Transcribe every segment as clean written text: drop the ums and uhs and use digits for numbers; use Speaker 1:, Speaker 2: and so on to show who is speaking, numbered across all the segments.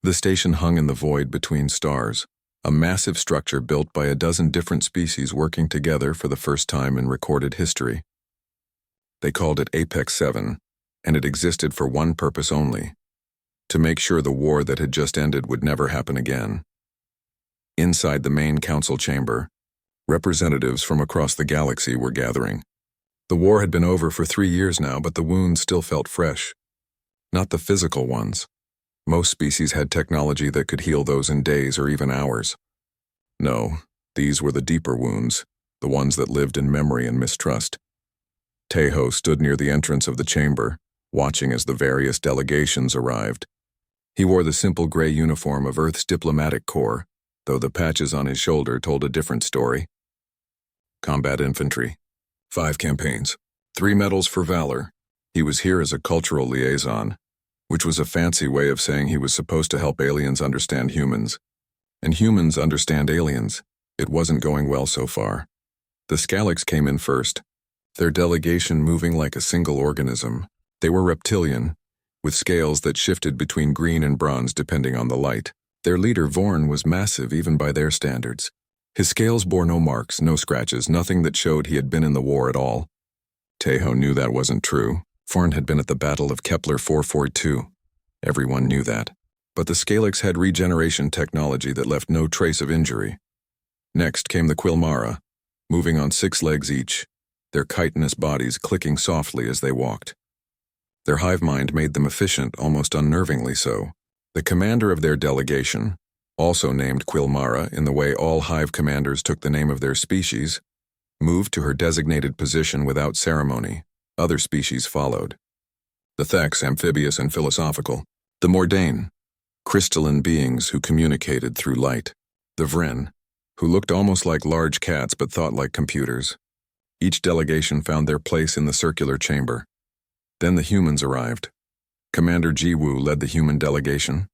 Speaker 1: The station hung in the void between stars, a massive structure built by a dozen different species working together for the first time in recorded history. They called it Apex 7, and it existed for one purpose only: to make sure the war that had just ended would never happen again. Inside the main council chamber, representatives from across the galaxy were gathering. The war had been over for 3 years now, but the wounds still felt fresh. Not the physical ones. Most species had technology that could heal those in days or even hours. No, these were the deeper wounds, the ones that lived in memory and mistrust. Tejo stood near the entrance of the chamber, watching as the various delegations arrived. He wore the simple gray uniform of Earth's diplomatic corps, though the patches on his shoulder told a different story. Combat infantry. 5 campaigns. 3 medals for valor. He was here as a cultural liaison, which was a fancy way of saying he was supposed to help aliens understand humans. And humans understand aliens. It wasn't going well so far. The Scalix came in first, their delegation moving like a single organism. They were reptilian, with scales that shifted between green and bronze depending on the light. Their leader, Vorn, was massive even by their standards. His scales bore no marks, no scratches, nothing that showed he had been in the war at all. Tejo knew that wasn't true. Vorn had been at the Battle of Kepler 442. Everyone knew that. But the Scalix had regeneration technology that left no trace of injury. Next came the Quilmara, moving on 6 legs each, their chitinous bodies clicking softly as they walked. Their hive mind made them efficient, almost unnervingly so. The commander of their delegation, also named Quilmara in the way all hive commanders took the name of their species, moved to her designated position without ceremony. Other species followed. The Thex, amphibious and philosophical. The Mordain, crystalline beings who communicated through light. The Vren, who looked almost like large cats but thought like computers. Each delegation found their place in the circular chamber. Then the humans arrived. Commander Jiwoo led the human delegation.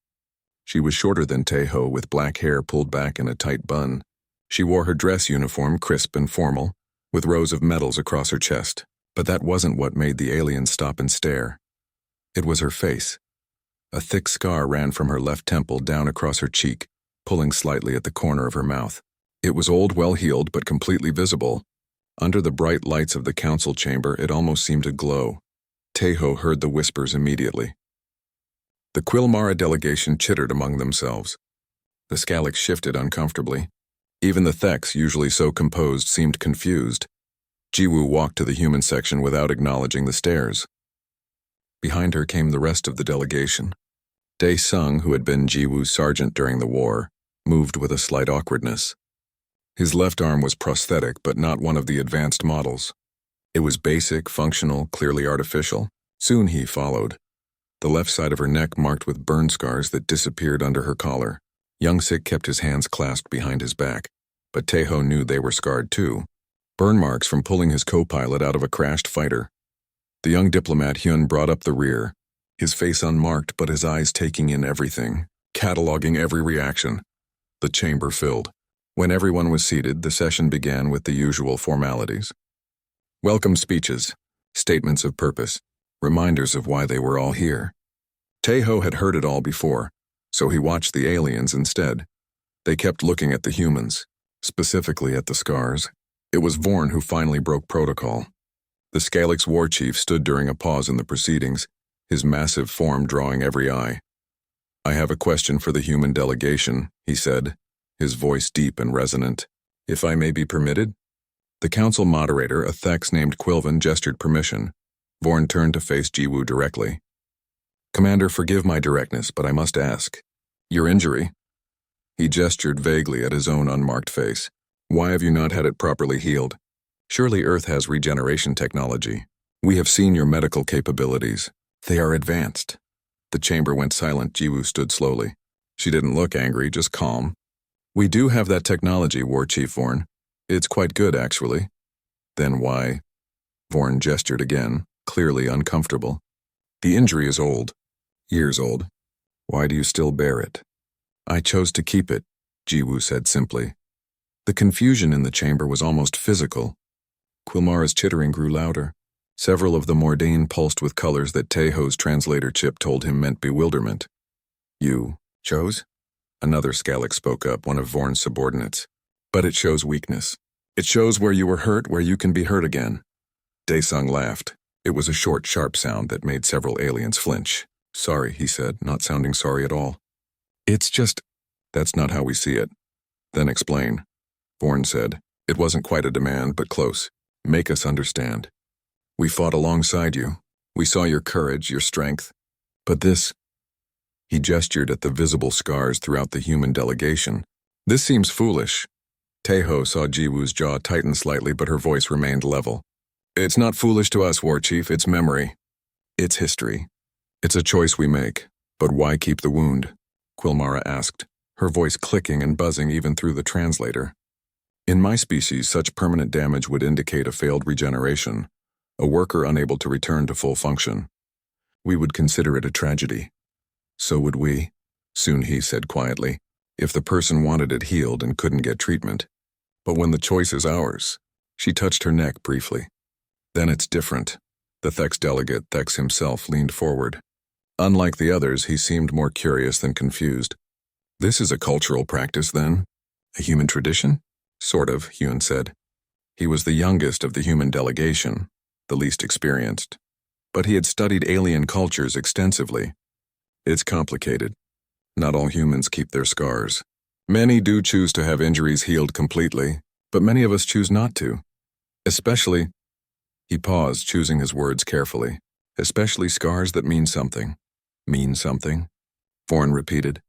Speaker 1: She was shorter than Tejo, with black hair pulled back in a tight bun. She wore her dress uniform crisp and formal, with rows of medals across her chest. But that wasn't what made the aliens stop and stare. It was her face. A thick scar ran from her left temple down across her cheek, pulling slightly at the corner of her mouth. It was old, well-healed, but completely visible. Under the bright lights of the council chamber, it almost seemed to glow. Tejo heard the whispers immediately. The Quilmara delegation chittered among themselves. The Scalix shifted uncomfortably. Even the Thex, usually so composed, seemed confused. Jiwoo walked to the human section without acknowledging the stares. Behind her came the rest of the delegation. Dae Sung, who had been Jiwoo's sergeant during the war, moved with a slight awkwardness. His left arm was prosthetic, but not one of the advanced models. It was basic, functional, clearly artificial. Soon he followed. The left side of her neck marked with burn scars that disappeared under her collar. Youngsik kept his hands clasped behind his back, but Tejo knew they were scarred too. Burn marks from pulling his co-pilot out of a crashed fighter. The young diplomat Hyun brought up the rear, his face unmarked but his eyes taking in everything, cataloging every reaction. The chamber filled. When everyone was seated, the session began with the usual formalities. Welcome speeches, statements of purpose, reminders of why they were all here. Tejo had heard it all before, so he watched the aliens instead. They kept looking at the humans, specifically at the scars. It was Vorn who finally broke protocol. The Scalix war chief stood during a pause in the proceedings, his massive form drawing every eye. I have a question for the human delegation, he said, his voice deep and resonant. If I may be permitted? The council moderator, a Thex named Quilvan, gestured permission. Vorn turned to face Jiwoo directly. Commander, forgive my directness, but I must ask. Your injury? He gestured vaguely at his own unmarked face. Why have you not had it properly healed? Surely Earth has regeneration technology. We have seen your medical capabilities. They are advanced. The chamber went silent. Jiwoo stood slowly. She didn't look angry, just calm. We do have that technology, War Chief Vorn. It's quite good, actually. Then why? Vorn gestured again, clearly uncomfortable. The injury is old. Years old. Why do you still bear it? I chose to keep it, Jiwoo said simply. The confusion in the chamber was almost physical. Quilmara's chittering grew louder. Several of the Mordain pulsed with colors that Tejo's translator chip told him meant bewilderment. You Chose? Another Scalyx spoke up, one of Vorn's subordinates. But it shows weakness. It shows where you were hurt, where you can be hurt again. Daesung laughed. It was a short, sharp sound that made several aliens flinch. Sorry, he said, not sounding sorry at all. It's just, that's not how we see it. Then explain. Vorn said. It wasn't quite a demand, but close. Make us understand. We fought alongside you. We saw your courage, your strength. But this... He gestured at the visible scars throughout the human delegation. This seems foolish. Taeho saw Jiwoo's jaw tighten slightly, but her voice remained level. It's not foolish to us, War Chief. It's memory. It's history. It's a choice we make. But why keep the wound? Quilmara asked, her voice clicking and buzzing even through the translator. In my species, such permanent damage would indicate a failed regeneration, a worker unable to return to full function. We would consider it a tragedy. So would we, Soon-Hee said quietly, if the person wanted it healed and couldn't get treatment. But when the choice is ours, she touched her neck briefly. Then it's different. The Thex delegate, Thex himself, leaned forward. Unlike the others, he seemed more curious than confused. This is a cultural practice, then? A human tradition? Sort of, Hyun said. He was the youngest of the human delegation, the least experienced. But he had studied alien cultures extensively. It's complicated. Not all humans keep their scars. Many do choose to have injuries healed completely, but many of us choose not to. Especially, he paused, choosing his words carefully, especially scars that mean something. Mean something? Vorn repeated.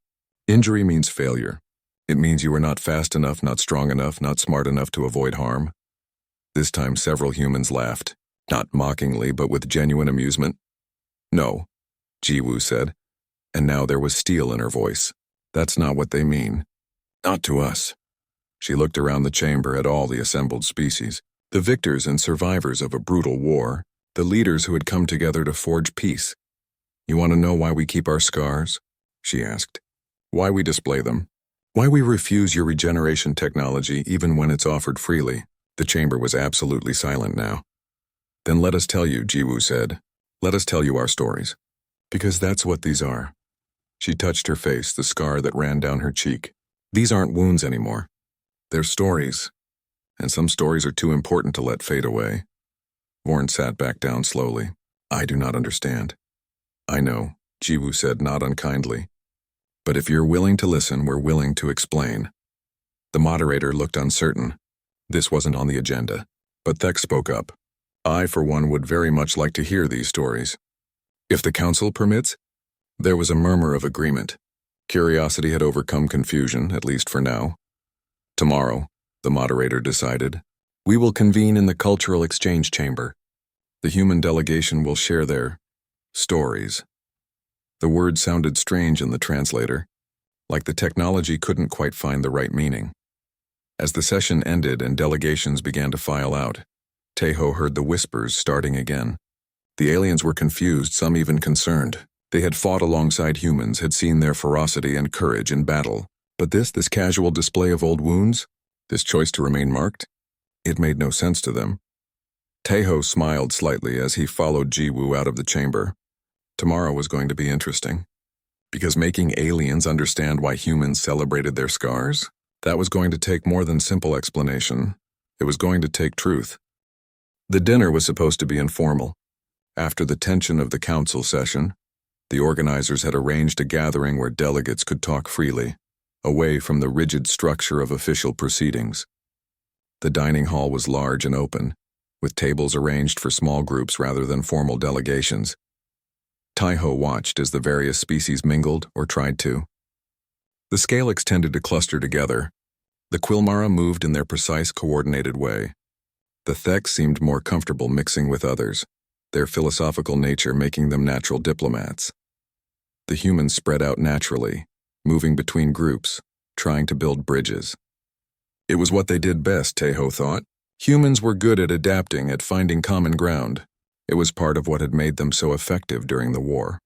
Speaker 1: Injury means failure. It means you are not fast enough, not strong enough, not smart enough to avoid harm. This time several humans laughed, not mockingly, but with genuine amusement. No, Jiwoo said, and now there was steel in her voice. That's not what they mean. Not to us. She looked around the chamber at all the assembled species, the victors and survivors of a brutal war, the leaders who had come together to forge peace. You want to know why we keep our scars? She asked. Why we display them? Why we refuse your regeneration technology even when it's offered freely? The chamber was absolutely silent now. Then let us tell you, Jiwoo said. Let us tell you our stories. Because that's what these are. She touched her face, the scar that ran down her cheek. These aren't wounds anymore. They're stories. And some stories are too important to let fade away. Vorn sat back down slowly. I do not understand. I know, Jiwoo said, not unkindly. But if you're willing to listen, we're willing to explain. The moderator looked uncertain. This wasn't on the agenda. But Thex spoke up. I, for one, would very much like to hear these stories. If the council permits? There was a murmur of agreement. Curiosity had overcome confusion, at least for now. Tomorrow, the moderator decided, we will convene in the Cultural Exchange Chamber. The human delegation will share their stories. The word sounded strange in the translator, like the technology couldn't quite find the right meaning. As the session ended and delegations began to file out, Taeho heard the whispers starting again. The aliens were confused, some even concerned. They had fought alongside humans, had seen their ferocity and courage in battle. But this casual display of old wounds? This choice to remain marked? It made no sense to them. Taeho smiled slightly as he followed Jiwoo out of the chamber. Tomorrow was going to be interesting. Because making aliens understand why humans celebrated their scars? That was going to take more than simple explanation. It was going to take truth. The dinner was supposed to be informal. After the tension of the council session, the organizers had arranged a gathering where delegates could talk freely, away from the rigid structure of official proceedings. The dining hall was large and open, with tables arranged for small groups rather than formal delegations. Taeho watched as the various species mingled, or tried to. The Scalyx tended to cluster together. The Quilmara moved in their precise, coordinated way. The Thex seemed more comfortable mixing with others, their philosophical nature making them natural diplomats. The humans spread out naturally, moving between groups, trying to build bridges. It was what they did best, Taeho thought. Humans were good at adapting, at finding common ground. It was part of what had made them so effective during the war.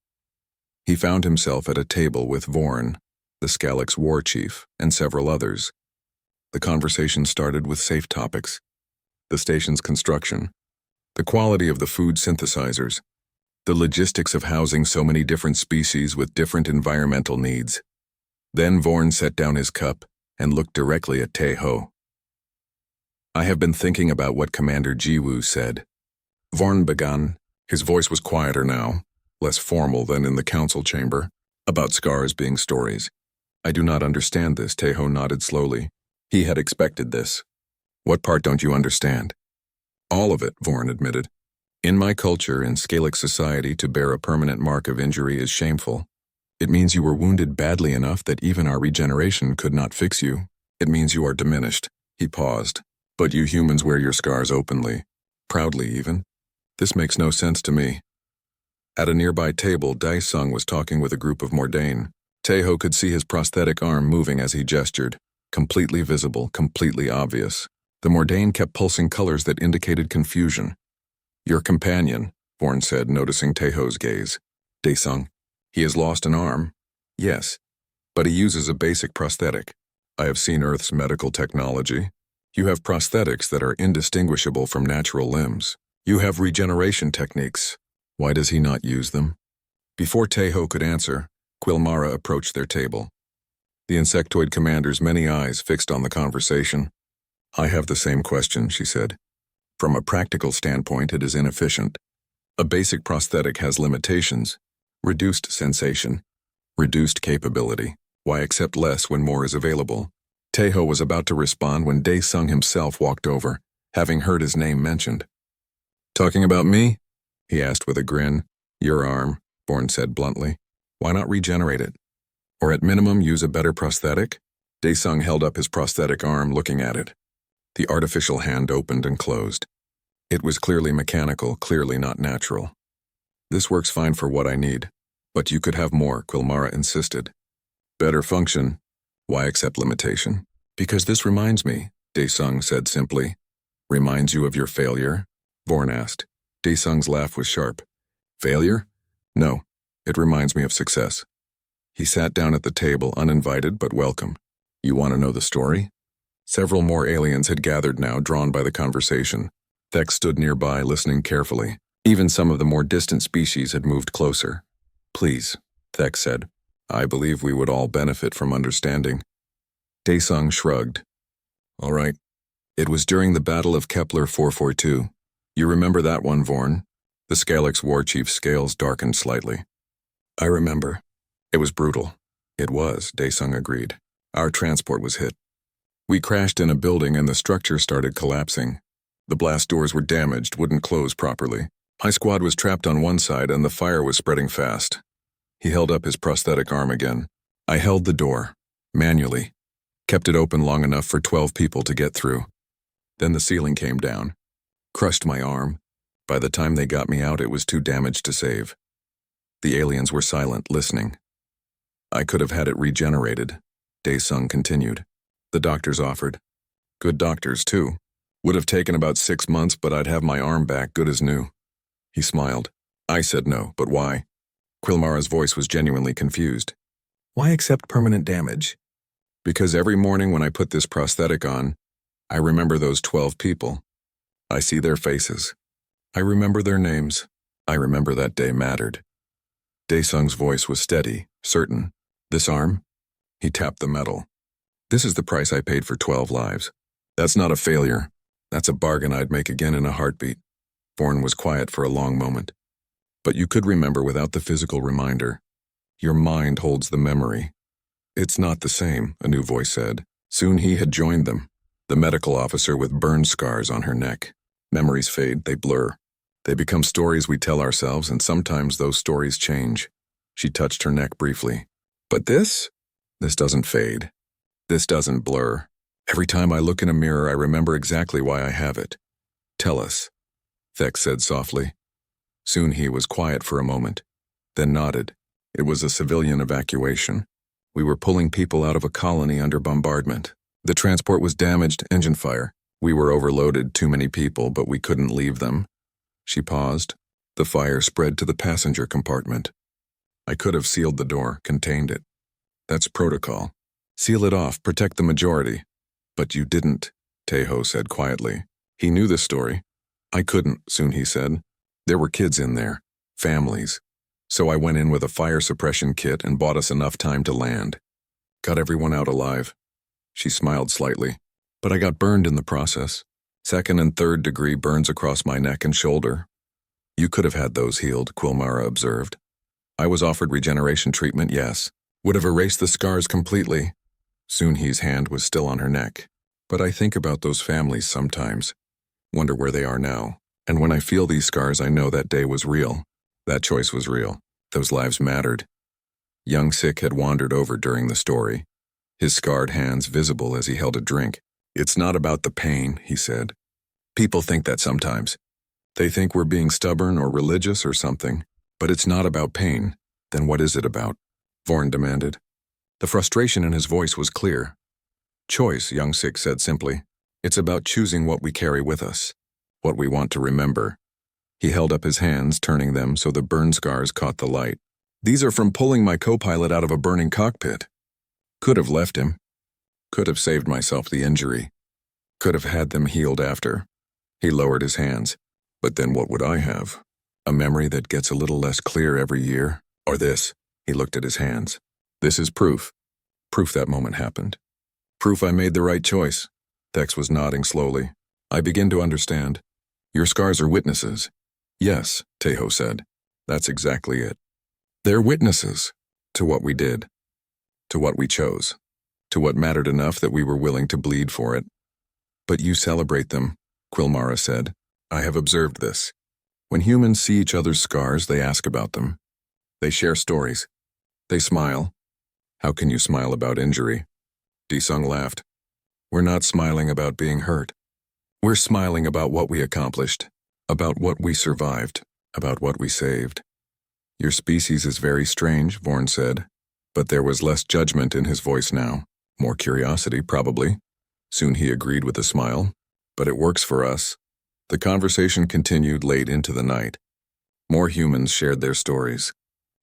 Speaker 1: He found himself at a table with Vorn, the Scalyx war chief, and several others. The conversation started with safe topics. The station's construction, the quality of the food synthesizers, the logistics of housing so many different species with different environmental needs. Then Vorn set down his cup and looked directly at Tae-ho. I have been thinking about what Commander Jiwoo said. Vorn began. His voice was quieter now, less formal than in the council chamber, about scars being stories. I do not understand this, Tae-ho nodded slowly. He had expected this. What part don't you understand? All of it, Vorn admitted. In my culture, in Scalic society, to bear a permanent mark of injury is shameful. It means you were wounded badly enough that even our regeneration could not fix you. It means you are diminished. He paused. But you humans wear your scars openly. Proudly, even. This makes no sense to me. At a nearby table, Dae-sung was talking with a group of Mordain. Tae-ho could see his prosthetic arm moving as he gestured. Completely visible, completely obvious. The Mordain kept pulsing colors that indicated confusion. Your companion, Vorn said, noticing Tae-ho's gaze. Dae-sung. He has lost an arm. Yes. But he uses a basic prosthetic. I have seen Earth's medical technology. You have prosthetics that are indistinguishable from natural limbs. You have regeneration techniques. Why does he not use them? Before Tae-ho could answer, Quilmara approached their table. The insectoid commander's many eyes fixed on the conversation. I have the same question, she said. From a practical standpoint, it is inefficient. A basic prosthetic has limitations. Reduced sensation. Reduced capability. Why accept less when more is available? Tae-ho was about to respond when Dae-sung himself walked over, having heard his name mentioned. Talking about me? He asked with a grin. Your arm, Vorn said bluntly. Why not regenerate it? Or at minimum use a better prosthetic? Dae-sung held up his prosthetic arm, looking at it. The artificial hand opened and closed. It was clearly mechanical, clearly not natural. This works fine for what I need, but you could have more, Quilmara insisted. Better function. Why accept limitation? Because this reminds me, Dae-sung said simply. Reminds you of your failure? Vorn asked. Dae-sung's laugh was sharp. Failure? No, it reminds me of success. He sat down at the table, uninvited but welcome. You want to know the story? Several more aliens had gathered now, drawn by the conversation. Thex stood nearby, listening carefully. Even some of the more distant species had moved closer. Please, Thex said. I believe we would all benefit from understanding. Dae-sung shrugged. All right. It was during the Battle of Kepler 442. You remember that one, Vorn? The Scalic's war chief's scales darkened slightly. I remember. It was brutal. It was, Dae-sung agreed. Our transport was hit. We crashed in a building and the structure started collapsing. The blast doors were damaged, wouldn't close properly. My squad was trapped on one side and the fire was spreading fast. He held up his prosthetic arm again. I held the door, manually. Kept it open long enough for 12 people to get through. Then the ceiling came down. Crushed my arm. By the time they got me out, it was too damaged to save. The aliens were silent, listening. I could have had it regenerated, Dae-sung continued. The doctors offered. Good doctors, too. Would have taken about 6 months, but I'd have my arm back good as new. He smiled. I said no, but why? Quilmara's voice was genuinely confused. Why accept permanent damage? Because every morning when I put this prosthetic on, I remember those 12 people. I see their faces. I remember their names. I remember that day mattered. Dae-sung's voice was steady, certain. This arm? He tapped the metal. This is the price I paid for 12 lives. That's not a failure. That's a bargain I'd make again in a heartbeat. Vorn was quiet for a long moment. But you could remember without the physical reminder. Your mind holds the memory. It's not the same, a new voice said. Soon he had joined them, the medical officer with burn scars on her neck. Memories fade, they blur. They become stories we tell ourselves, and sometimes those stories change. She touched her neck briefly. But this? This doesn't fade. This doesn't blur. Every time I look in a mirror, I remember exactly why I have it. Tell us, Thex said softly. Soon he was quiet for a moment, then nodded. It was a civilian evacuation. We were pulling people out of a colony under bombardment. The transport was damaged, engine fire. We were overloaded, too many people, but we couldn't leave them. She paused. The fire spread to the passenger compartment. I could have sealed the door, contained it. That's protocol. Seal it off, protect the majority. But you didn't, Tae-ho said quietly. He knew the story. I couldn't, soon he said. There were kids in there, families. So I went in with a fire suppression kit and bought us enough time to land. Got everyone out alive. She smiled slightly. But I got burned in the process. Second and third degree burns across my neck and shoulder. You could have had those healed, Quilmara observed. I was offered regeneration treatment, yes. Would have erased the scars completely. Soonhee's hand was still on her neck. But I think about those families sometimes. Wonder where they are now. And when I feel these scars, I know that day was real. That choice was real. Those lives mattered. Young Sik had wandered over during the story, his scarred hands visible as he held a drink. It's not about the pain, he said. People think that sometimes. They think we're being stubborn or religious or something. But it's not about pain. Then what is it about? Vorn demanded. The frustration in his voice was clear. Choice, Young Sik said simply. It's about choosing what we carry with us, what we want to remember. He held up his hands, turning them so the burn scars caught the light. These are from pulling my co-pilot out of a burning cockpit. Could have left him. Could have saved myself the injury. Could have had them healed after. He lowered his hands. But then what would I have? A memory that gets a little less clear every year? Or this? He looked at his hands. This is proof. Proof that moment happened. Proof I made the right choice. Thex was nodding slowly. I begin to understand. Your scars are witnesses. Yes, Tejo said. That's exactly it. They're witnesses to what we did, to what we chose, to what mattered enough that we were willing to bleed for it. But you celebrate them, Quilmara said. I have observed this. When humans see each other's scars, they ask about them. They share stories. They smile. How can you smile about injury? Disung laughed. We're not smiling about being hurt. We're smiling about what we accomplished, about what we survived, about what we saved. Your species is very strange, Vorn said, but there was less judgment in his voice now. More curiosity, probably. Soon he agreed with a smile. But it works for us. The conversation continued late into the night. More humans shared their stories.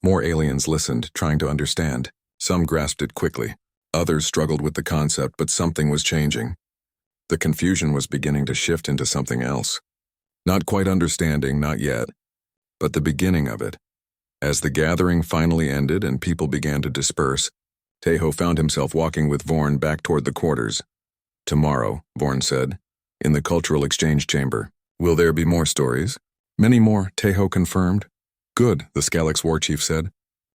Speaker 1: More aliens listened, trying to understand. Some grasped it quickly. Others struggled with the concept, but something was changing. The confusion was beginning to shift into something else. Not quite understanding, not yet, but the beginning of it. As the gathering finally ended and people began to disperse, Tejo found himself walking with Vorn back toward the quarters. Tomorrow, Vorn said, in the cultural exchange chamber. Will there be more stories? Many more, Tejo confirmed. Good, the Skalax warchief said.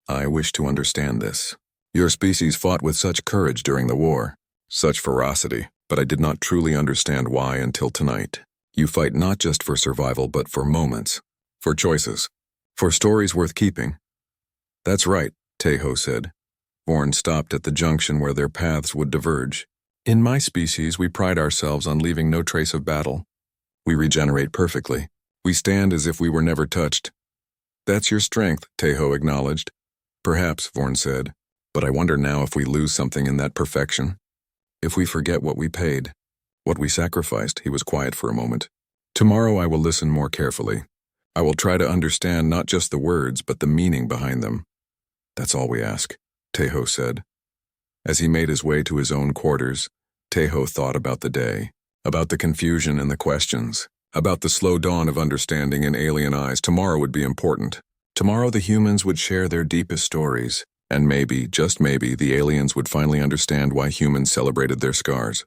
Speaker 1: I wish to understand this. Your species fought with such courage during the war, such ferocity, but I did not truly understand why until tonight. You fight not just for survival, but for moments, for choices, for stories worth keeping. That's right, Tejo said. Vorn stopped at the junction where their paths would diverge. In my species, we pride ourselves on leaving no trace of battle. We regenerate perfectly. We stand as if we were never touched. That's your strength, Tejo acknowledged. Perhaps, Vorn said, but I wonder now if we lose something in that perfection. If we forget what we paid, what we sacrificed. He was quiet for a moment. Tomorrow I will listen more carefully. I will try to understand not just the words, but the meaning behind them. That's all we ask, Tejo said. As he made his way to his own quarters, Tejo thought about the day, about the confusion and the questions, about the slow dawn of understanding in alien eyes. Tomorrow would be important. Tomorrow the humans would share their deepest stories, and maybe, just maybe, the aliens would finally understand why humans celebrated their scars,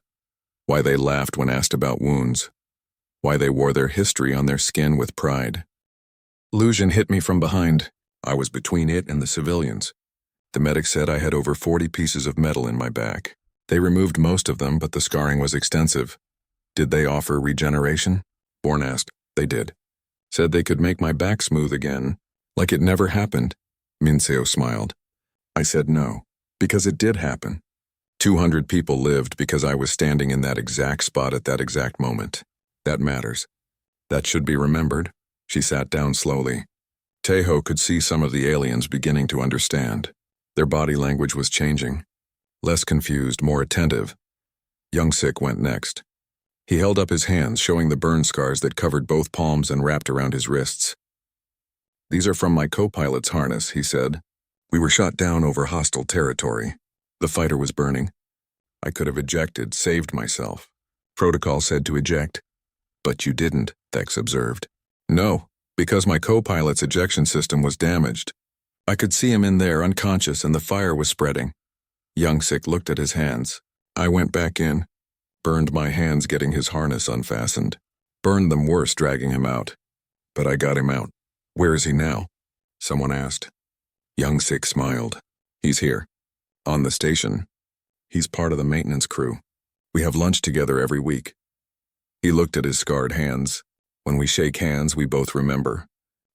Speaker 1: why they laughed when asked about wounds, why they wore their history on their skin with pride. Illusion hit me from behind. I was between it and the civilians. The medic said I had over 40 pieces of metal in my back. They removed most of them, but the scarring was extensive. Did they offer regeneration? Vorn asked. They did. Said they could make my back smooth again, like it never happened. Minseo smiled. I said no, because it did happen. 200 people lived because I was standing in that exact spot at that exact moment. That matters. That should be remembered. She sat down slowly. Tejo could see some of the aliens beginning to understand. Their body language was changing. Less confused, more attentive. Young Sik went next. He held up his hands, showing the burn scars that covered both palms and wrapped around his wrists. These are from my co-pilot's harness, he said. We were shot down over hostile territory. The fighter was burning. I could have ejected, saved myself. Protocol said to eject. But you didn't, Thex observed. No, because my co-pilot's ejection system was damaged. I could see him in there unconscious and the fire was spreading. Youngsik looked at his hands. I went back in. Burned my hands getting his harness unfastened. Burned them worse dragging him out. But I got him out. Where is he now? Someone asked. Youngsik smiled. He's here. On the station. He's part of the maintenance crew. We have lunch together every week. He looked at his scarred hands. When we shake hands, we both remember.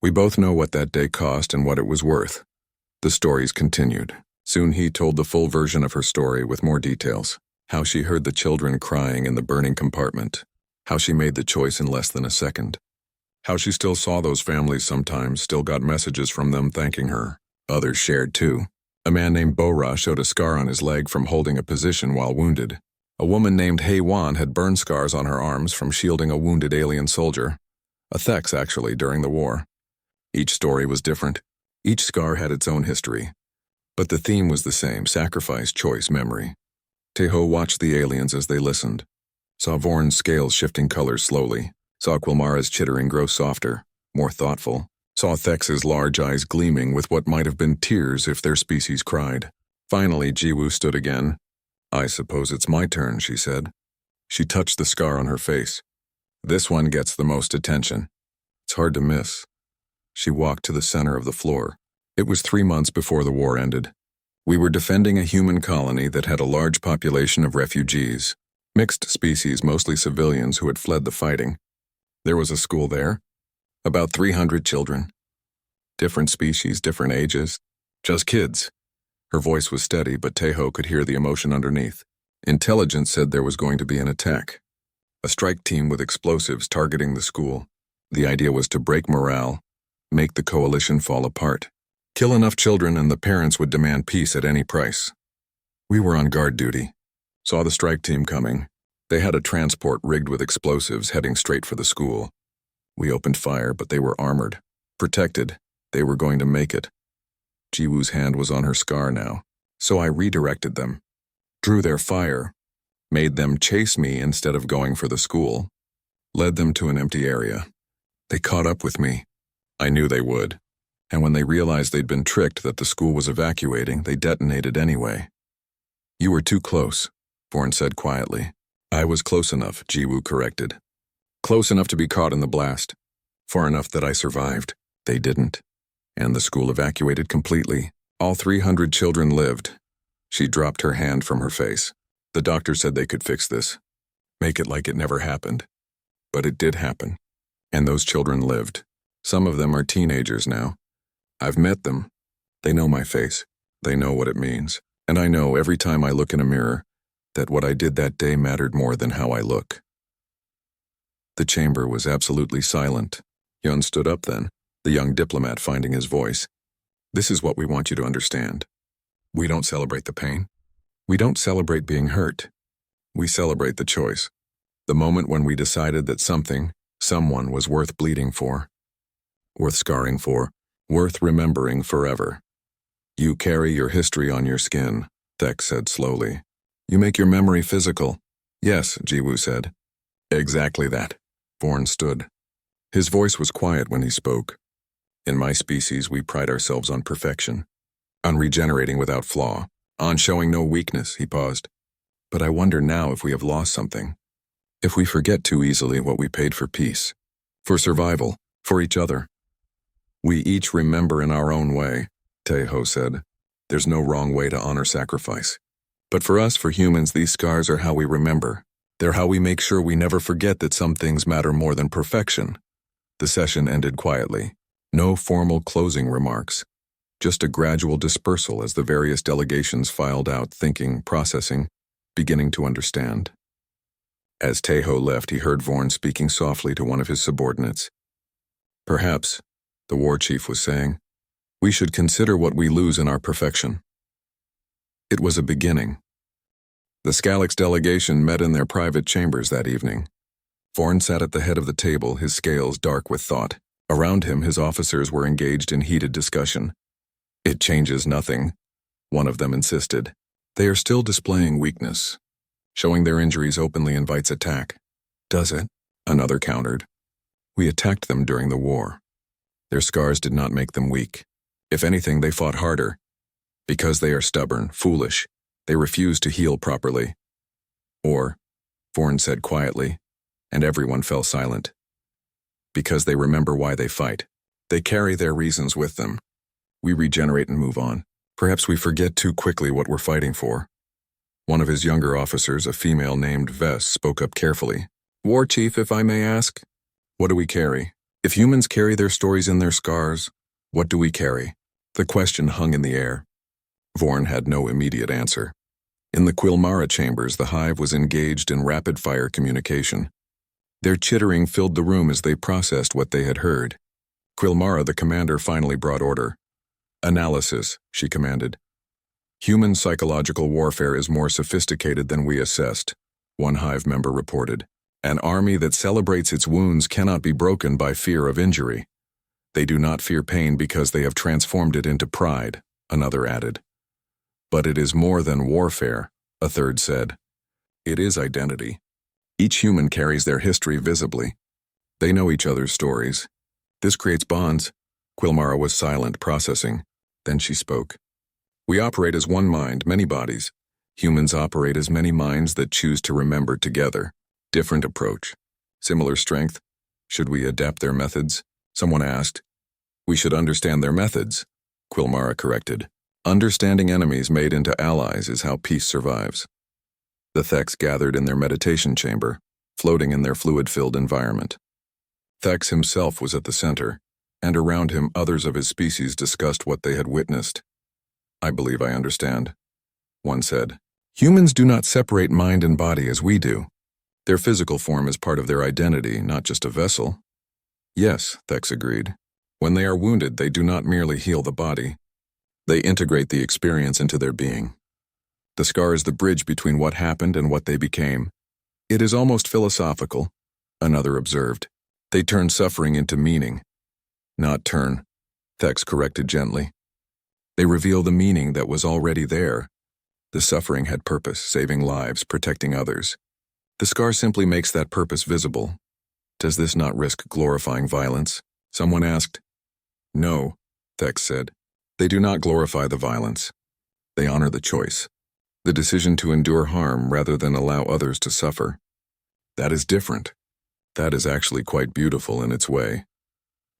Speaker 1: We both know what that day cost and what it was worth. The stories continued. Soon he told the full version of her story with more details. How she heard the children crying in the burning compartment. How she made the choice in less than a second. How she still saw those families sometimes, still got messages from them thanking her. Others shared too. A man named Bora showed a scar on his leg from holding a position while wounded. A woman named Hei-Wan had burn scars on her arms from shielding a wounded alien soldier. A Thex, actually, during the war. Each story was different. Each scar had its own history. But the theme was the same: sacrifice, choice, memory. Teho watched the aliens as they listened. Saw Vorn's scales shifting colors slowly. Saw Quilmara's chittering grow softer, more thoughtful. Saw Thex's large eyes gleaming with what might have been tears if their species cried. Finally, Jiwoo stood again. I suppose it's my turn, she said. She touched the scar on her face. This one gets the most attention. It's hard to miss. She walked to the center of the floor. It was 3 months before the war ended. We were defending a human colony that had a large population of refugees. Mixed species, mostly civilians who had fled the fighting. There was a school there. About 300 children. Different species, different ages. Just kids. Her voice was steady, but Teho could hear the emotion underneath. Intelligence said there was going to be an attack. A strike team with explosives targeting the school. The idea was to break morale, make the coalition fall apart. Kill enough children and the parents would demand peace at any price. We were on guard duty. Saw the strike team coming. They had a transport rigged with explosives heading straight for the school. We opened fire, but they were armored. Protected. They were going to make it. Jiwoo's hand was on her scar now, so I redirected them. Drew their fire. Made them chase me instead of going for the school. Led them to an empty area. They caught up with me. I knew they would. And when they realized they'd been tricked that the school was evacuating, they detonated anyway. You were too close, Vorn said quietly. I was close enough, Jiwoo corrected. Close enough to be caught in the blast. Far enough that I survived. They didn't. And the school evacuated completely. All 300 children lived. She dropped her hand from her face. The doctor said they could fix this. Make it like it never happened. But it did happen. And those children lived. Some of them are teenagers now. I've met them. They know my face. They know what it means. And I know every time I look in a mirror that what I did that day mattered more than how I look. The chamber was absolutely silent. Yun stood up then, the young diplomat finding his voice. This is what we want you to understand. We don't celebrate the pain. We don't celebrate being hurt. We celebrate the choice. The moment when we decided that something, someone was worth bleeding for. Worth scarring for. Worth remembering forever. You carry your history on your skin, Thex said slowly. You make your memory physical. Yes, Jiwoo said. Exactly that. Vorn stood. His voice was quiet when he spoke. In my species, we pride ourselves on perfection. On regenerating without flaw. On showing no weakness, he paused. But I wonder now if we have lost something. If we forget too easily what we paid for peace. For survival. For each other. We each remember in our own way, Teho said. There's no wrong way to honor sacrifice. But for us, for humans, these scars are how we remember. They're how we make sure we never forget that some things matter more than perfection. The session ended quietly. No formal closing remarks. Just a gradual dispersal as the various delegations filed out, thinking, processing, beginning to understand. As Teho left, he heard Vorn speaking softly to one of his subordinates. Perhaps, the war chief was saying, we should consider what we lose in our perfection. It was a beginning. The Scalix delegation met in their private chambers that evening. Vorn sat at the head of the table, his scales dark with thought. Around him, his officers were engaged in heated discussion. It changes nothing, one of them insisted. They are still displaying weakness. Showing their injuries openly invites attack. Does it? Another countered. We attacked them during the war. Their scars did not make them weak. If anything, they fought harder. Because they are stubborn, foolish. They refuse to heal properly. Or, Vorn said quietly, and everyone fell silent. Because they remember why they fight. They carry their reasons with them. We regenerate and move on. Perhaps we forget too quickly what we're fighting for. One of his younger officers, a female named Vess, spoke up carefully. War Chief, if I may ask, what do we carry? If humans carry their stories in their scars, what do we carry? The question hung in the air. Vorn had no immediate answer. In the Quilmara chambers, the hive was engaged in rapid-fire communication. Their chittering filled the room as they processed what they had heard. Quilmara, the commander, finally brought order. Analysis, she commanded. Human psychological warfare is more sophisticated than we assessed, one hive member reported. An army that celebrates its wounds cannot be broken by fear of injury. They do not fear pain because they have transformed it into pride, another added. But it is more than warfare, a third said. It is identity. Each human carries their history visibly. They know each other's stories. This creates bonds. Quilmara was silent, processing. Then she spoke. We operate as one mind, many bodies. Humans operate as many minds that choose to remember together. Different approach. Similar strength. Should we adapt their methods? Someone asked. We should understand their methods, Quilmara corrected. Understanding enemies made into allies is how peace survives. The Thex gathered in their meditation chamber, floating in their fluid-filled environment. Thex himself was at the center, and around him others of his species discussed what they had witnessed. I believe I understand, one said. Humans do not separate mind and body as we do. Their physical form is part of their identity, not just a vessel. Yes, Thex agreed. When they are wounded, they do not merely heal the body. They integrate the experience into their being. The scar is the bridge between what happened and what they became. It is almost philosophical, another observed. They turn suffering into meaning. Not turn, Thex corrected gently. They reveal the meaning that was already there. The suffering had purpose, saving lives, protecting others. The scar simply makes that purpose visible. Does this not risk glorifying violence? Someone asked. No, Thex said. They do not glorify the violence. They honor the choice. The decision to endure harm rather than allow others to suffer. That is different. That is actually quite beautiful in its way.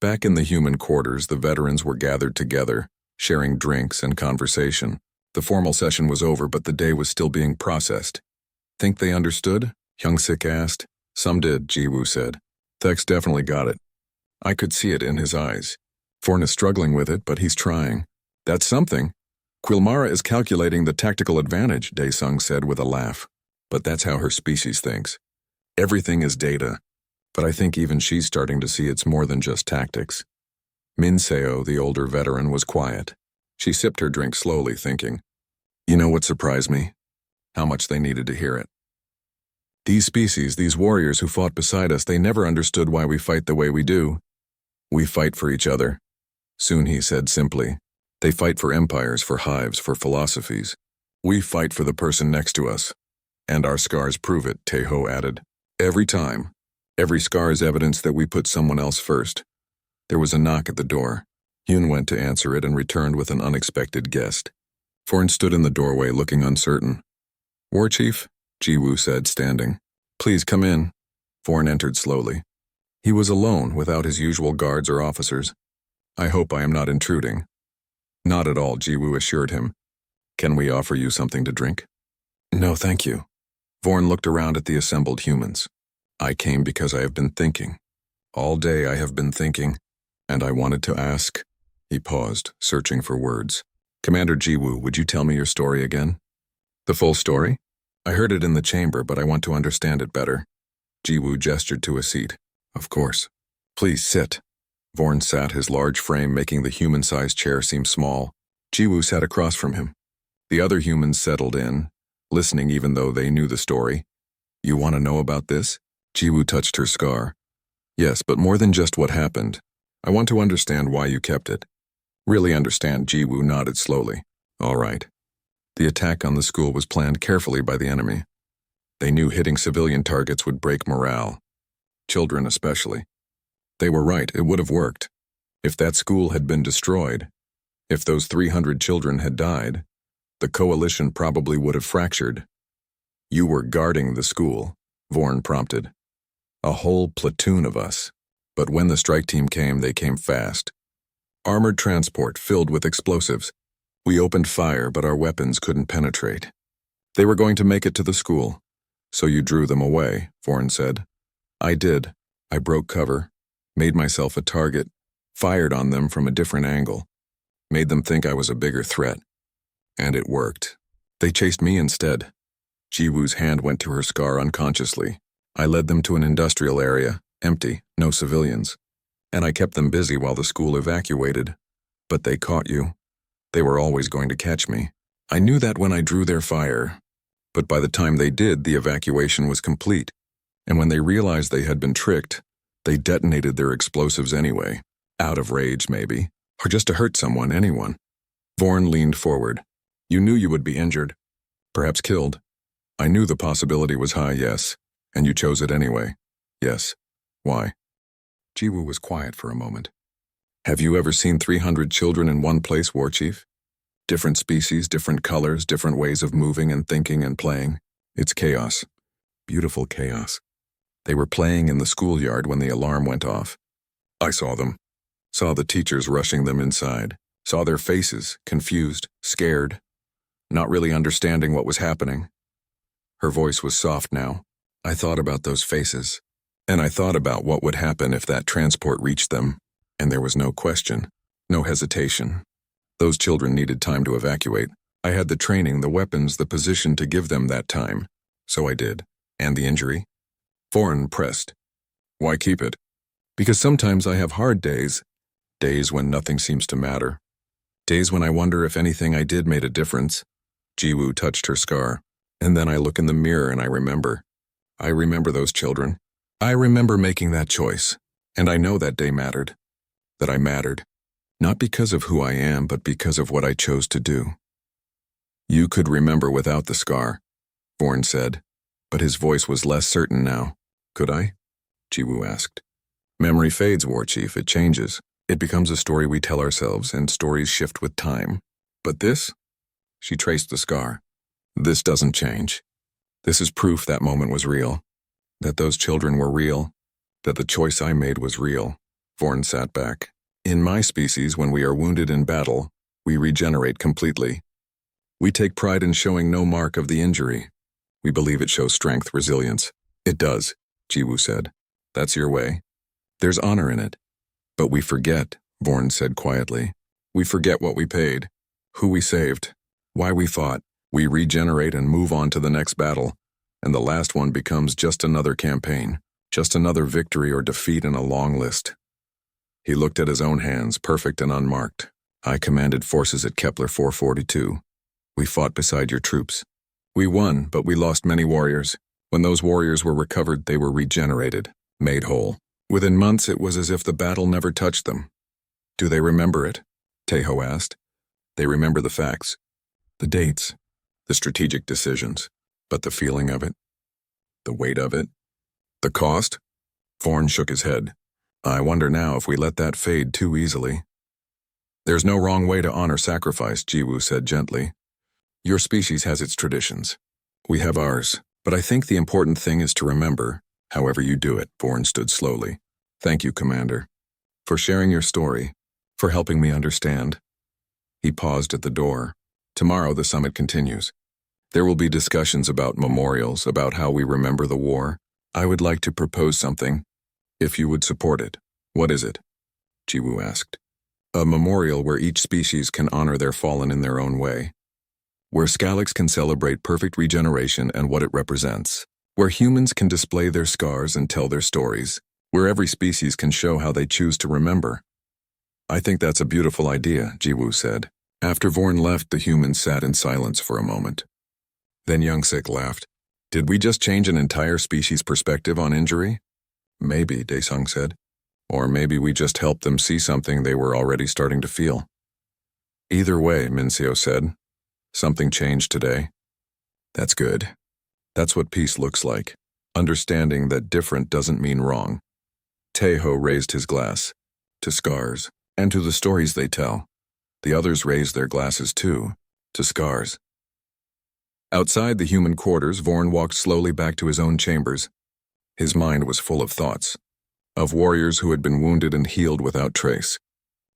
Speaker 1: Back in the human quarters, the veterans were gathered together, sharing drinks and conversation. The formal session was over, but the day was still being processed. Think they understood? Hyung-sik asked. Some did, Jiwoo said. Thex definitely got it. I could see it in his eyes. Forn is struggling with it, but he's trying. That's something. Quilmara is calculating the tactical advantage, Daesung said with a laugh. But that's how her species thinks. Everything is data. But I think even she's starting to see it's more than just tactics. Min Seo, the older veteran, was quiet. She sipped her drink slowly, thinking. You know what surprised me? How much they needed to hear it. These species, these warriors who fought beside us, they never understood why we fight the way we do. We fight for each other. Soon he said simply. They fight for empires, for hives, for philosophies. We fight for the person next to us. And our scars prove it, Taeho added. Every time. Every scar is evidence that we put someone else first. There was a knock at the door. Hyun went to answer it and returned with an unexpected guest. Forn stood in the doorway looking uncertain. War Chief, Jiwoo said, standing. Please come in. Forn entered slowly. He was alone, without his usual guards or officers. I hope I am not intruding. Not at all, Jiwoo assured him. Can we offer you something to drink? No, thank you. Vorn looked around at the assembled humans. I came because I have been thinking. All day I have been thinking, and I wanted to ask. He paused, searching for words. Commander Jiwoo, would you tell me your story again? The full story? I heard it in the chamber, but I want to understand it better. Jiwoo gestured to a seat. Of course. Please sit. Vorn sat, his large frame making the human-sized chair seem small. Jiwoo sat across from him. The other humans settled in, listening even though they knew the story. You want to know about this? Jiwoo touched her scar. Yes, but more than just what happened. I want to understand why you kept it. Really understand, Jiwoo nodded slowly. All right. The attack on the school was planned carefully by the enemy. They knew hitting civilian targets would break morale. Children especially. They were right, it would have worked. If that school had been destroyed, if those 300 children had died, The coalition probably would have fractured. You were guarding the school, Vorn prompted. A whole platoon of us. But when the strike team came, they came fast. Armored transport filled with explosives. We opened fire, but our weapons couldn't penetrate. They were going to make it to the school. So you drew them away, Vorn said. I did. I broke cover, made myself a target, fired on them from a different angle, made them think I was a bigger threat. And it worked. They chased me instead. Jiwoo's hand went to her scar unconsciously. I led them to an industrial area, empty, no civilians. And I kept them busy while the school evacuated. But they caught you. They were always going to catch me. I knew that when I drew their fire. But by the time they did, the evacuation was complete. And when they realized they had been tricked, they detonated their explosives anyway. Out of rage, maybe. Or just to hurt someone, anyone. Vorn leaned forward. You knew you would be injured. Perhaps killed. I knew the possibility was high, yes. And you chose it anyway. Yes. Why? Jiwoo was quiet for a moment. Have you ever seen 300 children in one place, War Chief? Different species, different colors, different ways of moving and thinking and playing. It's chaos. Beautiful chaos. They were playing in the schoolyard when the alarm went off. I saw them. Saw the teachers rushing them inside. Saw their faces, confused, scared, not really understanding what was happening. Her voice was soft now. I thought about those faces. And I thought about what would happen if that transport reached them. And there was no question, no hesitation. Those children needed time to evacuate. I had the training, the weapons, the position to give them that time. So I did. And the injury? Vorn pressed. Why keep it? Because sometimes I have hard days. Days when nothing seems to matter. Days when I wonder if anything I did made a difference. Jiwoo touched her scar. And then I look in the mirror and I remember. I remember those children. I remember making that choice. And I know that day mattered. That I mattered. Not because of who I am, but because of what I chose to do. You could remember without the scar, Vorn said, but his voice was less certain now. Could I? Jiwoo asked. Memory fades, War Chief. It changes. It becomes a story we tell ourselves, and stories shift with time. But this? She traced the scar. This doesn't change. This is proof that moment was real. That those children were real. That the choice I made was real. Vorn sat back. In my species, when we are wounded in battle, we regenerate completely. We take pride in showing no mark of the injury. We believe it shows strength, resilience. It does, Jiwoo said. That's your way. There's honor in it. But we forget, Vorn said quietly. We forget what we paid, who we saved, why we fought. We regenerate and move on to the next battle, and the last one becomes just another campaign, just another victory or defeat in a long list. He looked at his own hands, perfect and unmarked. I commanded forces at Kepler 442. We fought beside your troops. We won, but we lost many warriors. When those warriors were recovered, they were regenerated, made whole. Within months, it was as if the battle never touched them. Do they remember it? Taeho asked. They remember the facts, the dates, the strategic decisions, but the feeling of it, the weight of it, the cost? Vorn shook his head. I wonder now if we let that fade too easily. There's no wrong way to honor sacrifice, Jiwoo said gently. Your species has its traditions. We have ours, but I think the important thing is to remember, however you do it. Vorn stood slowly. Thank you, Commander, for sharing your story, for helping me understand. He paused at the door. Tomorrow the summit continues. There will be discussions about memorials, about how we remember the war. I would like to propose something, if you would support it. What is it? Jiwoo asked. A memorial where each species can honor their fallen in their own way. Where Scalax can celebrate perfect regeneration and what it represents. Where humans can display their scars and tell their stories. Where every species can show how they choose to remember. I think that's a beautiful idea, Jiwoo said. After Vorn left, the humans sat in silence for a moment. Then Youngsik laughed. Did we just change an entire species' perspective on injury? Maybe, Daesung said. Or maybe we just helped them see something they were already starting to feel. Either way, Minseo said. Something changed today. That's good. That's what peace looks like. Understanding that different doesn't mean wrong. Taeho raised his glass. To scars, and to the stories they tell. The others raised their glasses too. To scars, Outside the human quarters, Vorn walked slowly back to his own chambers. His mind was full of thoughts. Of warriors who had been wounded and healed without trace.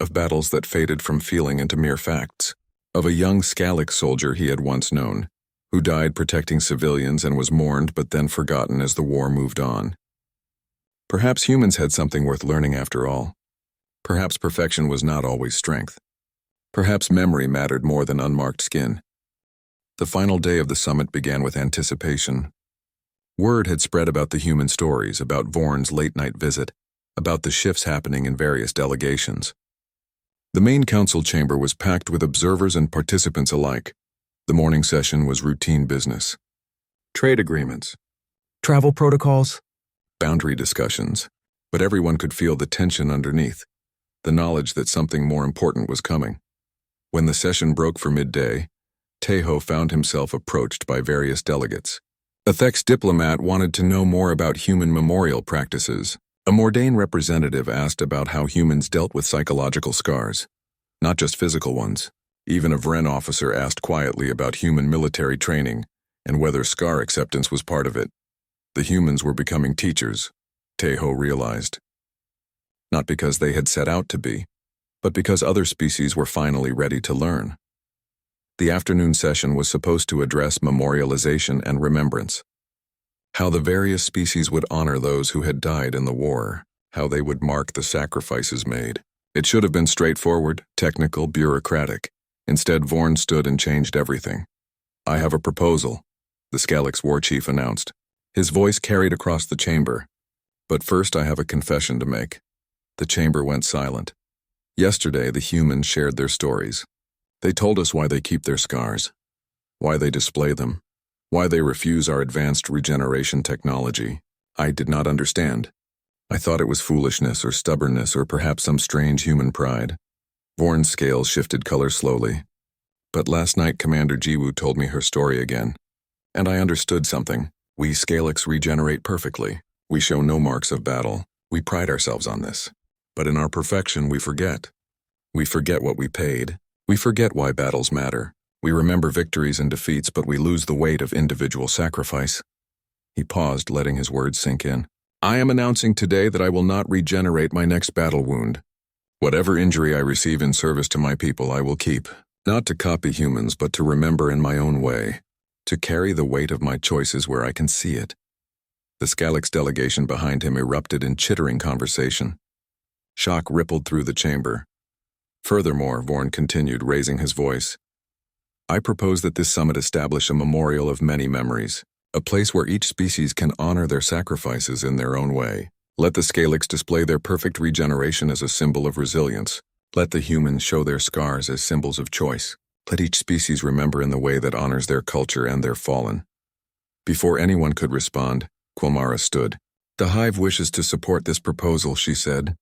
Speaker 1: Of battles that faded from feeling into mere facts. Of a young Scalix soldier he had once known, who died protecting civilians and was mourned but then forgotten as the war moved on. Perhaps humans had something worth learning after all. Perhaps perfection was not always strength. Perhaps memory mattered more than unmarked skin. The final day of the summit began with anticipation. Word had spread about the human stories, about Vorn's late-night visit, about the shifts happening in various delegations. The main council chamber was packed with observers and participants alike. The morning session was routine business. Trade agreements, travel protocols, boundary discussions, but everyone could feel the tension underneath, the knowledge that something more important was coming. When the session broke for midday, Tejo found himself approached by various delegates. A Thex diplomat wanted to know more about human memorial practices. A Mordain representative asked about how humans dealt with psychological scars, not just physical ones. Even a Vren officer asked quietly about human military training and whether scar acceptance was part of it. The humans were becoming teachers, Tejo realized. Not because they had set out to be, but because other species were finally ready to learn. The afternoon session was supposed to address memorialization and remembrance. How the various species would honor those who had died in the war, how they would mark the sacrifices made. It should have been straightforward, technical, bureaucratic. Instead, Vorn stood and changed everything. "I have a proposal," the Scalix war chief announced. His voice carried across the chamber. "But first I have a confession to make." The chamber went silent. Yesterday, the humans shared their stories. They told us why they keep their scars, why they display them, why they refuse our advanced regeneration technology. I did not understand. I thought it was foolishness or stubbornness or perhaps some strange human pride. Vorn's scales shifted color slowly. But last night Commander Jiwoo told me her story again. And I understood something. We Scalix regenerate perfectly. We show no marks of battle. We pride ourselves on this. But in our perfection, we forget. We forget what we paid. We forget why battles matter. We remember victories and defeats, but we lose the weight of individual sacrifice. He paused, letting his words sink in. I am announcing today that I will not regenerate my next battle wound. Whatever injury I receive in service to my people, I will keep. Not to copy humans, but to remember in my own way. To carry the weight of my choices where I can see it. The Scalix delegation behind him erupted in chittering conversation. Shock rippled through the chamber. Furthermore, Vorn continued, raising his voice. I propose that this summit establish a memorial of many memories, a place where each species can honor their sacrifices in their own way. Let the Scalix display their perfect regeneration as a symbol of resilience. Let the humans show their scars as symbols of choice. Let each species remember in the way that honors their culture and their fallen. Before anyone could respond, Quilmara stood. The Hive wishes to support this proposal, she said,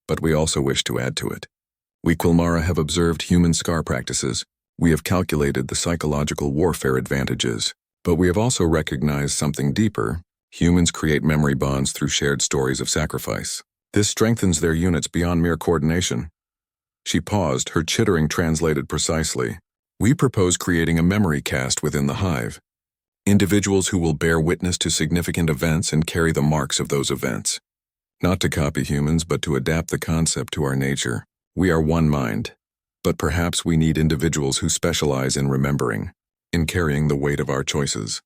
Speaker 1: but we also wish to add to it. We Quilmara have observed human scar practices. We have calculated the psychological warfare advantages, but we have also recognized something deeper. Humans create memory bonds through shared stories of sacrifice. This strengthens their units beyond mere coordination. She paused, her chittering translated precisely. We propose creating a memory cast within the Hive. Individuals who will bear witness to significant events and carry the marks of those events. Not to copy humans, but to adapt the concept to our nature. We are one mind, but perhaps we need individuals who specialize in remembering, in carrying the weight of our choices.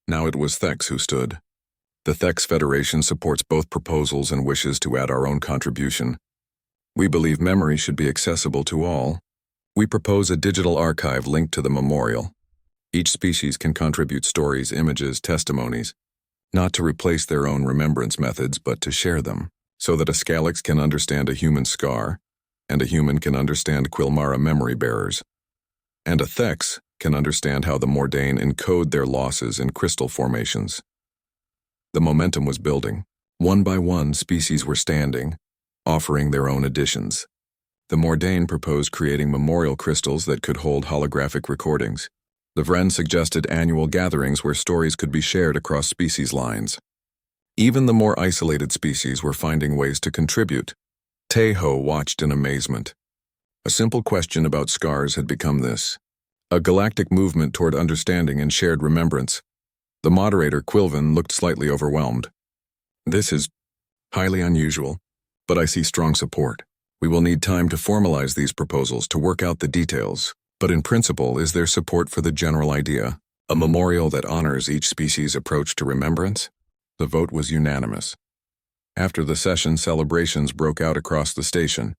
Speaker 1: Now it was Thex who stood. The Thex Federation supports both proposals and wishes to add our own contribution. We believe memory should be accessible to all. We propose a digital archive linked to the memorial. Each species can contribute stories, images, testimonies, not to replace their own remembrance methods, but to share them, so that a Scalix can understand a human scar, and a human can understand Quilmara memory bearers, and a Thex can understand how the Mordain encode their losses in crystal formations. The momentum was building. One by one, species were standing, offering their own additions. The Mordain proposed creating memorial crystals that could hold holographic recordings. The Vren suggested annual gatherings where stories could be shared across species lines. Even the more isolated species were finding ways to contribute. Tejo watched in amazement. A simple question about scars had become this. A galactic movement toward understanding and shared remembrance. The moderator, Quilvin, looked slightly overwhelmed. This is highly unusual, but I see strong support. We will need time to formalize these proposals to work out the details, but in principle, is there support for the general idea? A memorial that honors each species' approach to remembrance? The vote was unanimous. After the session, celebrations broke out across the station.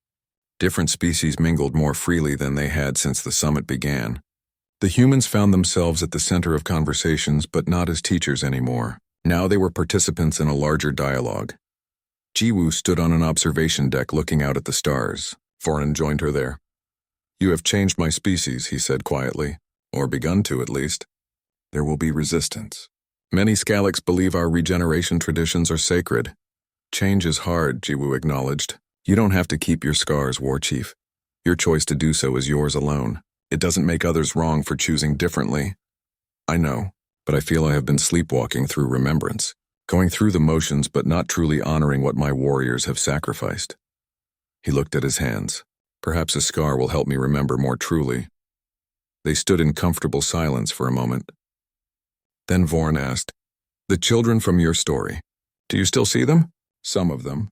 Speaker 1: Different species mingled more freely than they had since the summit began. The humans found themselves at the center of conversations, but not as teachers anymore. Now they were participants in a larger dialogue. Jiwoo stood on an observation deck looking out at the stars. Foreign joined her there. "You have changed my species," he said quietly, "or begun to at least. There will be resistance. Many Scalix believe our regeneration traditions are sacred. Change is hard," Jiwoo acknowledged. "You don't have to keep your scars, War Chief. Your choice to do so is yours alone. It doesn't make others wrong for choosing differently." "I know, but I feel I have been sleepwalking through remembrance, going through the motions but not truly honoring what my warriors have sacrificed." He looked at his hands. "Perhaps a scar will help me remember more truly." They stood in comfortable silence for a moment. Then Vorn asked, "The children from your story, do you still see them?" "Some of them.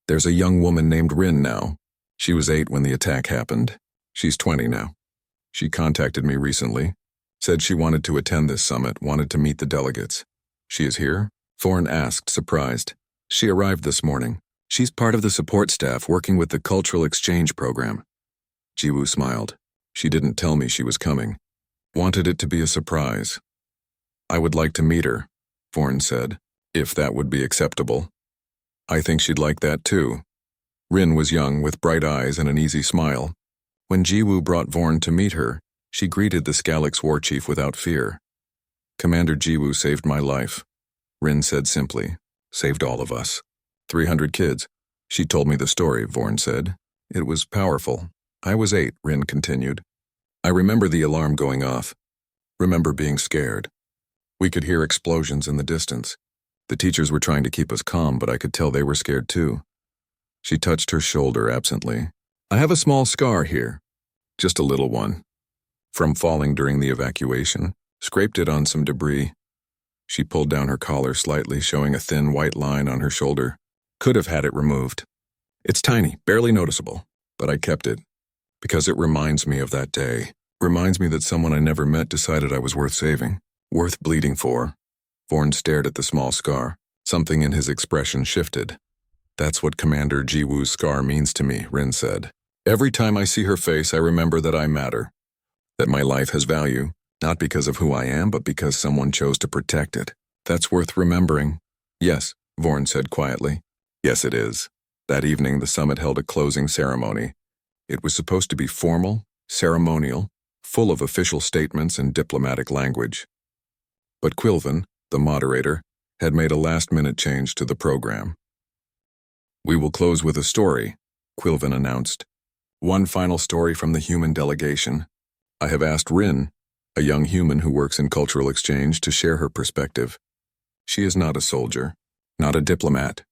Speaker 1: There's a young woman named Rin now. She was 8 when the attack happened. She's 20 now. She contacted me recently, said she wanted to attend this summit, wanted to meet the delegates." "She is here?" Vorn asked, surprised. "She arrived this morning. She's part of the support staff working with the cultural exchange program." Jiwoo smiled. "She didn't tell me she was coming. Wanted it to be a surprise." "I would like to meet her," Vorn said, "if that would be acceptable." "I think she'd like that too." Rin was young, with bright eyes and an easy smile. When Jiwoo brought Vorn to meet her, she greeted the Scalix war chief without fear. "Commander Jiwoo saved my life," Rin said simply. "Saved all of us. 300 kids." "She told me the story," Vorn said. "It was powerful. I was 8, Rin continued. I remember the alarm going off. Remember being scared. We could hear explosions in the distance. The teachers were trying to keep us calm, but I could tell they were scared too." She touched her shoulder absently. "I have a small scar here. Just a little one. From falling during the evacuation. Scraped it on some debris." She pulled down her collar slightly, showing a thin white line on her shoulder. "Could have had it removed. It's tiny, barely noticeable, but I kept it. Because it reminds me of that day. Reminds me that someone I never met decided I was worth saving. Worth bleeding for." Vorn stared at the small scar. Something in his expression shifted. "That's what Commander Jiwoo's scar means to me," Rin said. "Every time I see her face, I remember that I matter. That my life has value, not because of who I am, but because someone chose to protect it. That's worth remembering." "Yes," Vorn said quietly. "Yes, it is." That evening, the summit held a closing ceremony. It was supposed to be formal, ceremonial, full of official statements and diplomatic language. But Quilvin, the moderator, had made a last-minute change to the program. "We will close with a story," Quilvin announced. "One final story from the human delegation. I have asked Rin, a young human who works in cultural exchange, to share her perspective. She is not a soldier, not a diplomat,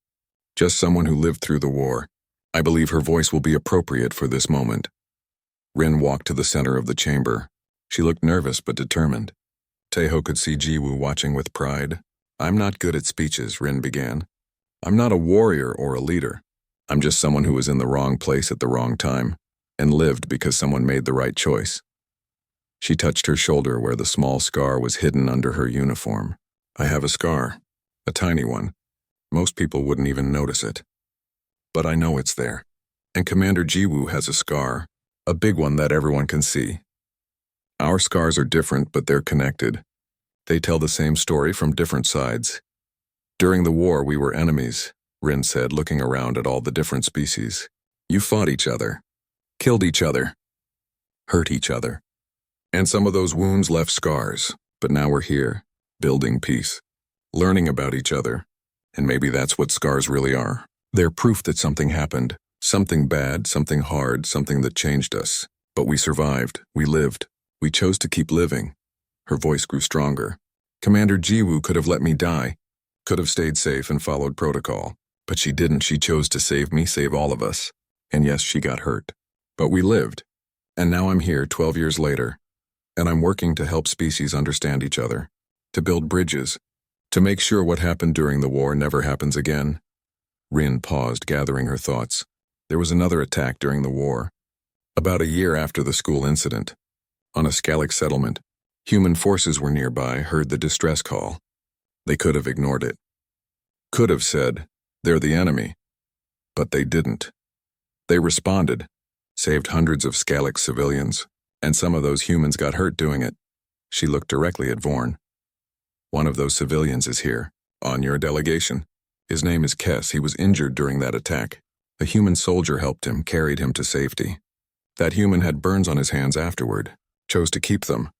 Speaker 1: just someone who lived through the war. I believe her voice will be appropriate for this moment." Rin walked to the center of the chamber. She looked nervous but determined. Taeho could see Jiwoo watching with pride. "I'm not good at speeches," Rin began. "I'm not a warrior or a leader. I'm just someone who was in the wrong place at the wrong time, and lived because someone made the right choice." She touched her shoulder where the small scar was hidden under her uniform. "I have a scar, a tiny one. Most people wouldn't even notice it. But I know it's there. And Commander Jiwoo has a scar, a big one that everyone can see. Our scars are different, but they're connected. They tell the same story from different sides. During the war, we were enemies," Rin said, looking around at all the different species. "You fought each other, killed each other, hurt each other. And some of those wounds left scars, but now we're here, building peace, learning about each other. And maybe that's what scars really are. They're proof that something happened, something bad, something hard, something that changed us. But we survived, we lived, we chose to keep living." Her voice grew stronger. "Commander Jiwoo could have let me die, could have stayed safe and followed protocol. But she didn't. She chose to save me, save all of us. And yes, she got hurt. But we lived. And now I'm here 12 years later. and I'm working to help species understand each other, to build bridges, to make sure what happened during the war never happens again." Rin paused, gathering her thoughts. There was another attack during the war. About a year after the school incident, on a Scalyx settlement, human forces were nearby, heard the distress call. They could have ignored it. Could have said, "They're the enemy." But they didn't. They responded, saved hundreds of Scalyx civilians, and some of those humans got hurt doing it. She looked directly at Vorn. "One of those civilians is here, on your delegation. His name is Kess. He was injured during that attack. A human soldier helped him, carried him to safety. That human had burns on his hands afterward, chose to keep them."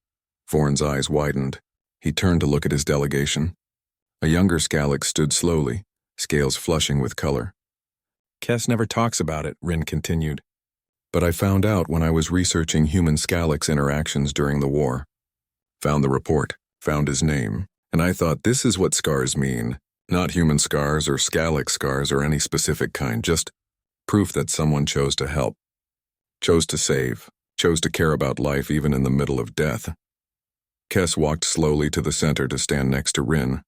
Speaker 1: Vorn's eyes widened. He turned to look at his delegation. A younger Scalyx stood slowly, scales flushing with color. "Kess never talks about it," Rin continued. "But I found out when I was researching human Scalyx interactions during the war. Found the report, found his name, and I thought this is what scars mean. Not human scars or Scalyx scars or any specific kind, just proof that someone chose to help, chose to save, chose to care about life even in the middle of death." Kess walked slowly to the center to stand next to Rin.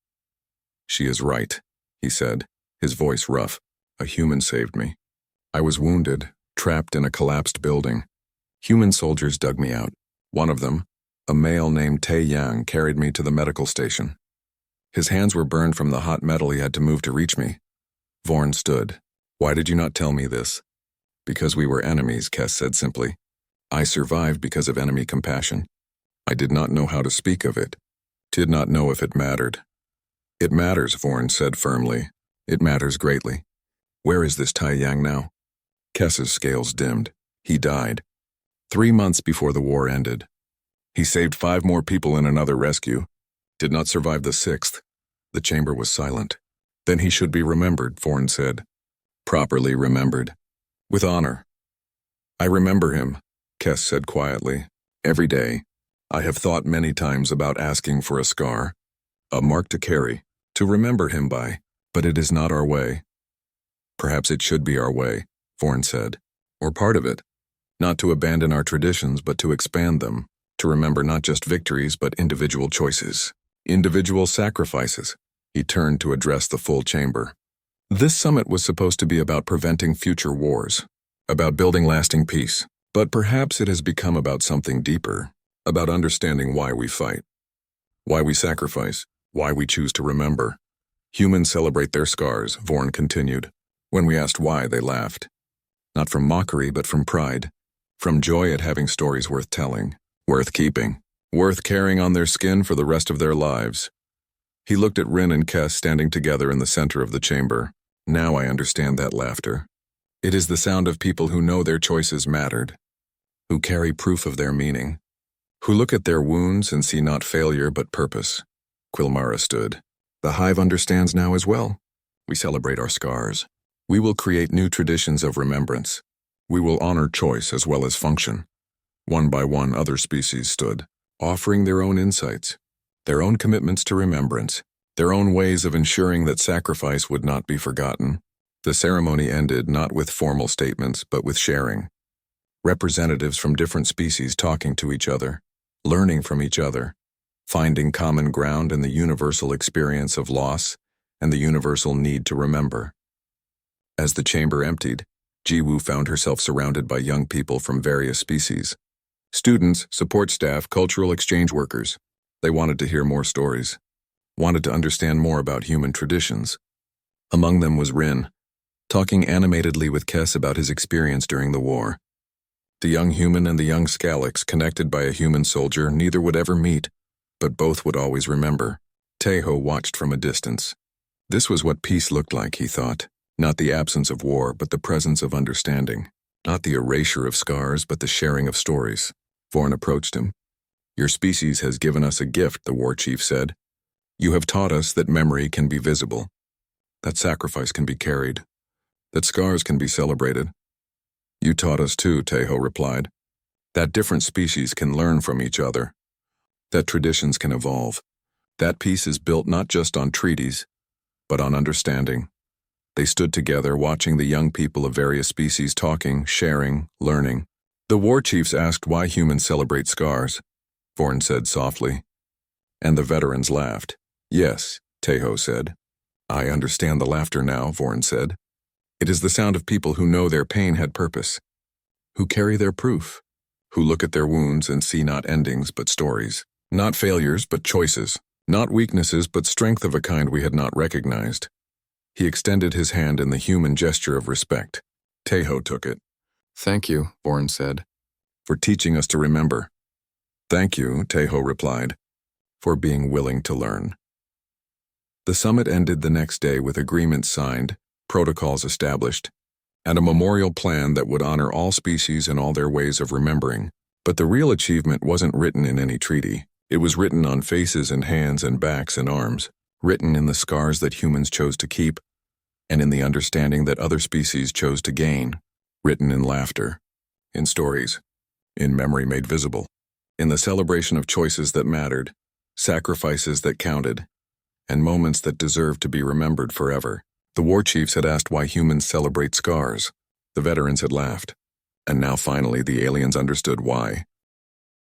Speaker 1: "She is right," he said, his voice rough. "A human saved me. I was wounded, trapped in a collapsed building. Human soldiers dug me out. One of them, a male named Tae Yang, carried me to the medical station. His hands were burned from the hot metal he had to move to reach me." Vorn stood. "Why did you not tell me this?" "Because we were enemies," Kess said simply. "I survived because of enemy compassion. I did not know how to speak of it. Did not know if it mattered." "It matters," Vorn said firmly. "It matters greatly. Where is this Tai Yang now?" Kess's scales dimmed. "He died 3 months before the war ended. He saved 5 more people in another rescue. Did not survive the 6th. The chamber was silent. Then he should be remembered," Vorn said. "Properly remembered. With honor." "I remember him," Kess said quietly. "Every day. I have thought many times about asking for a scar, a mark to carry, to remember him by, but it is not our way." "Perhaps it should be our way," Vorn said, "or part of it. Not to abandon our traditions, but to expand them, to remember not just victories, but individual choices, individual sacrifices." He turned to address the full chamber. "This summit was supposed to be about preventing future wars, about building lasting peace, but perhaps it has become about something deeper, about understanding why we fight, why we sacrifice, why we choose to remember. Humans celebrate their scars," Vorn continued. "When we asked why, they laughed. Not from mockery, but from pride, from joy at having stories worth telling, worth keeping, worth carrying on their skin for the rest of their lives." He looked at Rin and Kess standing together in the center of the chamber. "Now I understand that laughter. It is the sound of people who know their choices mattered, who carry proof of their meaning, who look at their wounds and see not failure but purpose." Quilmara stood. "The Hive understands now as well. We celebrate our scars. We will create new traditions of remembrance. We will honor choice as well as function." One by one, other species stood, offering their own insights, their own commitments to remembrance, their own ways of ensuring that sacrifice would not be forgotten. The ceremony ended not with formal statements, but with sharing. Representatives from different species talking to each other, learning from each other, finding common ground in the universal experience of loss and the universal need to remember. As the chamber emptied, Jiwoo found herself surrounded by young people from various species. Students, support staff, cultural exchange workers. They wanted to hear more stories, wanted to understand more about human traditions. Among them was Rin, talking animatedly with Kess about his experience during the war. The young human and the young Scalyx, connected by a human soldier, neither would ever meet, but both would always remember. Taeho watched from a distance. This was what peace looked like, he thought. Not the absence of war, but the presence of understanding. Not the erasure of scars, but the sharing of stories. Vorn approached him. "Your species has given us a gift," the war chief said. "You have taught us that memory can be visible, that sacrifice can be carried, that scars can be celebrated." "You taught us too," Taeho replied. "That different species can learn from each other, that traditions can evolve. That peace is built not just on treaties, but on understanding." They stood together, watching the young people of various species talking, sharing, learning. The war chiefs asked why humans celebrate scars. Vorn said softly. And the veterans laughed. Yes, Tejo said. I understand the laughter now, Vorn said. It is the sound of people who know their pain had purpose, who carry their proof, who look at their wounds and see not endings but stories, not failures but choices, not weaknesses but strength of a kind we had not recognized. He extended his hand in the human gesture of respect. Tejo took it. Thank you, Vorn said, for teaching us to remember. Thank you, Tejo replied, for being willing to learn. The summit ended the next day with agreements signed, protocols established, and a memorial plan that would honor all species and all their ways of remembering. But the real achievement wasn't written in any treaty. It was written on faces and hands and backs and arms, written in the scars that humans chose to keep, and in the understanding that other species chose to gain, written in laughter, in stories, in memory made visible, in the celebration of choices that mattered, sacrifices that counted, and moments that deserved to be remembered forever. The war chiefs had asked why humans celebrate scars. The veterans had laughed. And now finally the aliens understood why.